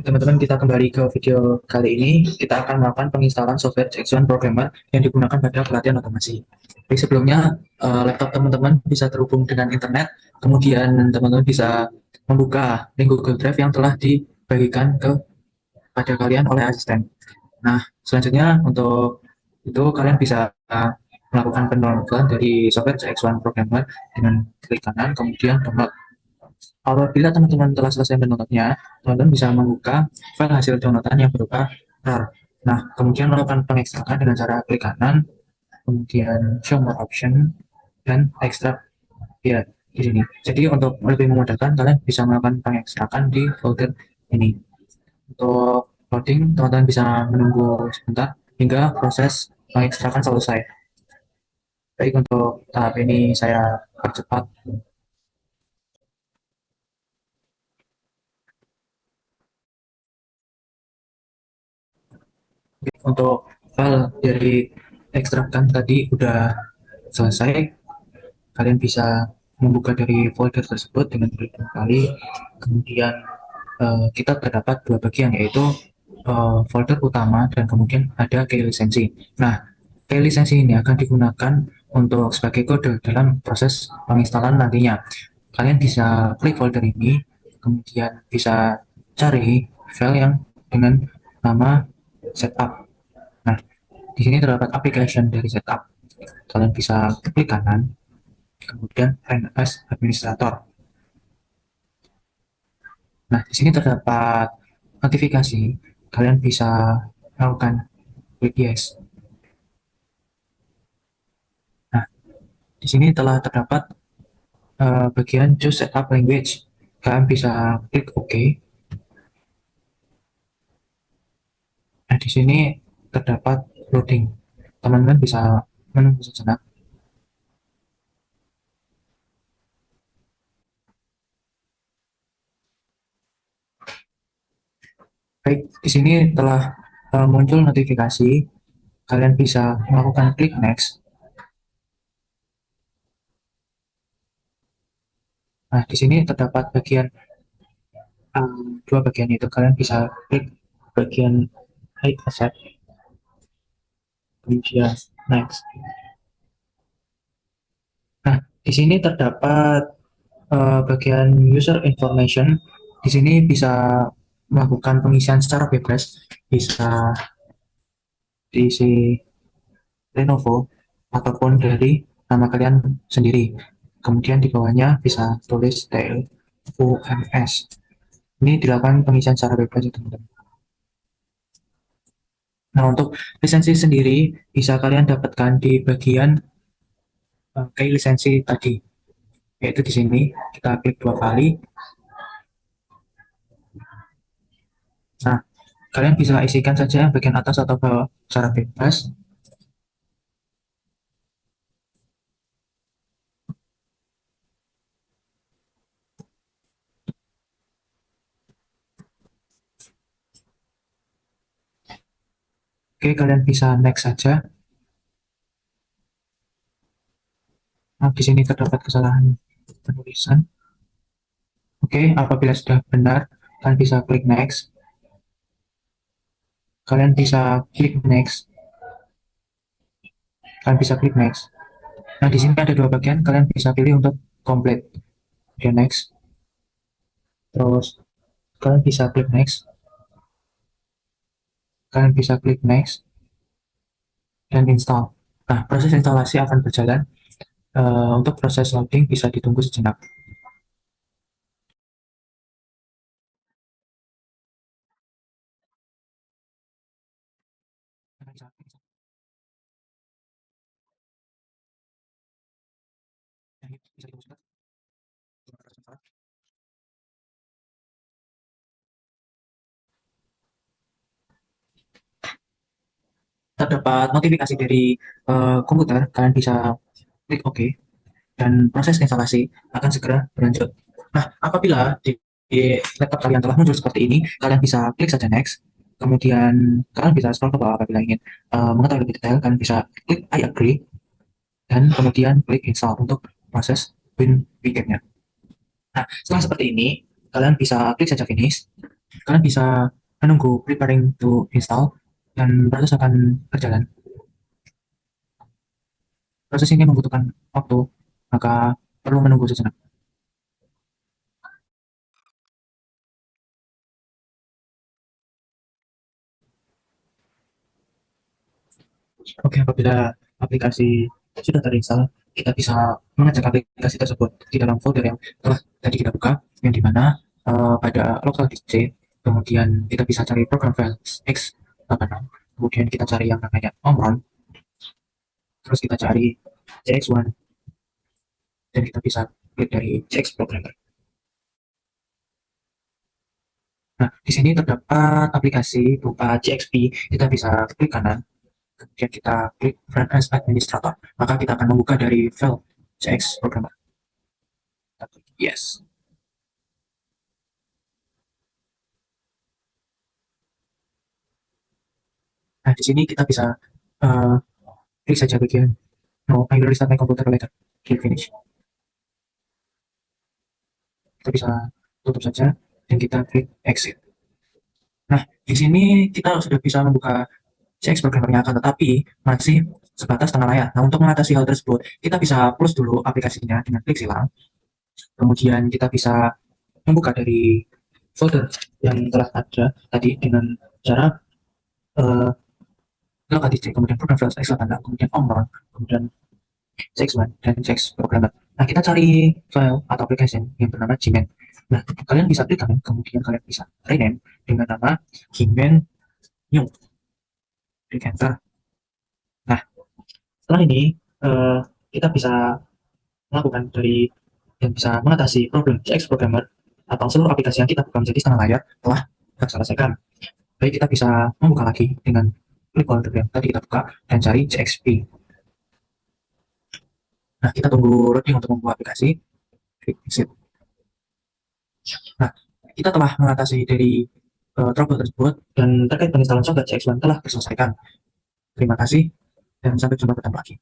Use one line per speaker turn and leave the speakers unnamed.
teman-teman, kita kembali ke video kali ini. Kita akan melakukan penginstalan software CX1 Programmer yang digunakan pada pelatihan otomasi. Jadi sebelumnya, laptop teman-teman bisa terhubung dengan internet, kemudian teman-teman bisa membuka link Google Drive yang telah dibagikan pada kalian oleh asisten. Nah, selanjutnya untuk itu kalian bisa melakukan pendownloadan dari software CX1 Programmer dengan klik kanan, kemudian download. Apabila teman-teman telah selesai mendownloadnya, teman-teman bisa membuka file hasil downloadan yang berupa RAR. Nah, kemudian melakukan pengekstrakan dengan cara klik kanan, kemudian show more option, dan ekstrak ya di sini. Jadi untuk lebih memudahkan, kalian bisa melakukan pengekstrakan di folder ini. Untuk loading, teman-teman bisa menunggu sebentar hingga proses pengekstrakan selesai. Baik, untuk tahap ini saya percepat. Untuk file dari ekstrakan tadi udah selesai, kalian bisa membuka dari folder tersebut dengan klik dua kali. Kemudian kita terdapat dua bagian, yaitu folder utama dan kemudian ada key lisensi. Nah, key lisensi ini akan digunakan untuk sebagai kode dalam proses penginstalan nantinya. Kalian bisa klik folder ini, kemudian bisa cari file yang dengan nama setup. Nah, di sini terdapat application dari setup. Kalian bisa klik kanan, kemudian Run as Administrator. Nah, di sini terdapat notifikasi. Kalian bisa melakukan klik yes. Nah, di sini telah terdapat bagian choose setup language. Kalian bisa klik OK. Nah, di sini terdapat loading. Teman-teman bisa menunggu sejenak. Baik, di sini telah muncul notifikasi. Kalian bisa melakukan klik next. Nah, di sini terdapat bagian dua bagian itu. Kalian bisa klik bagian I accept, kemudian next. Nah, di sini terdapat bagian user information. Di sini bisa melakukan pengisian secara bebas, bisa diisi Lenovo ataupun dari nama kalian sendiri. Kemudian di bawahnya bisa tulis TLUMS. Ini dilakukan pengisian secara bebas ya teman-teman. Nah, untuk lisensi sendiri bisa kalian dapatkan di bagian key lisensi tadi, yaitu di sini kita klik dua kali. Nah, kalian bisa isikan saja bagian atas atau bawah secara bebas. Oke, kalian bisa next saja. Nah, di sini terdapat kesalahan penulisan. Oke, apabila sudah benar, kalian bisa klik next. Kalian bisa klik next. Kalian bisa klik next. Nah, di sini ada dua bagian. Kalian bisa pilih untuk complete. Oke, next. Terus kalian bisa klik next. Kalian bisa klik next dan install. Nah, proses instalasi akan berjalan. Untuk proses loading bisa ditunggu sejenak. Bisa ditunggu sebentar. Terdapat notifikasi dari komputer, kalian bisa klik OK dan proses instalasi akan segera berlanjut. Nah, apabila di laptop kalian telah muncul seperti ini, kalian bisa klik saja next. Kemudian kalian bisa scroll ke bawah apabila ingin mengetahui lebih detail. Kalian bisa klik I agree dan kemudian klik install untuk proses win weekendnya. Nah, setelah seperti ini, kalian bisa klik saja finish. Kalian bisa menunggu preparing to install dan proses akan berjalan. Proses ini membutuhkan waktu, maka perlu menunggu sejenak. Oke, apabila aplikasi sudah terinstall, kita bisa mengecek aplikasi tersebut di dalam folder yang telah tadi kita buka, yang dimana pada local disk C, kemudian kita bisa cari program file x86, kemudian kita cari yang namanya omron, terus kita cari cx1, dan kita bisa klik dari cx programmer. Nah, di sini terdapat aplikasi berupa CXP, kita bisa klik kanan, kemudian kita klik Run as Administrator, maka kita akan membuka dari file CX Programmer. Yes. Nah, di sini kita bisa uh, klik saja bagian No, I will restart my computer later. Klik finish. Kita bisa tutup saja dan kita klik exit. Nah, di sini kita sudah bisa membuka CX programmernya, akan tetapi masih sebatas tengah layar. Nah, untuk mengatasi hal tersebut, kita bisa close dulu aplikasinya dengan klik silang. Kemudian kita bisa membuka dari folder yang telah ada tadi dengan cara uh, local disk, kemudian program files x86, kemudian omron, kemudian cx1 dan cx programmer. Nah, kita cari file atau application yang bernama Gmail. Nah, kalian bisa klik kanan, kemudian kalian bisa rename dengan nama Gmail New. Klik enter. Nah, setelah ini kita bisa melakukan dari yang bisa mengatasi problem CX Programmer atau seluruh aplikasi yang kita buka menjadi setengah layar telah kita selesaikan. Baik, kita bisa membuka lagi dengan klik folder yang tadi kita buka dan cari CXP. Nah, kita tunggu loading untuk membuat aplikasi. Klik exit. Nah, kita telah mengatasi dari trouble tersebut dan terkait penginstalan software CX1 telah diselesaikan. Terima kasih dan sampai jumpa ketemu lagi.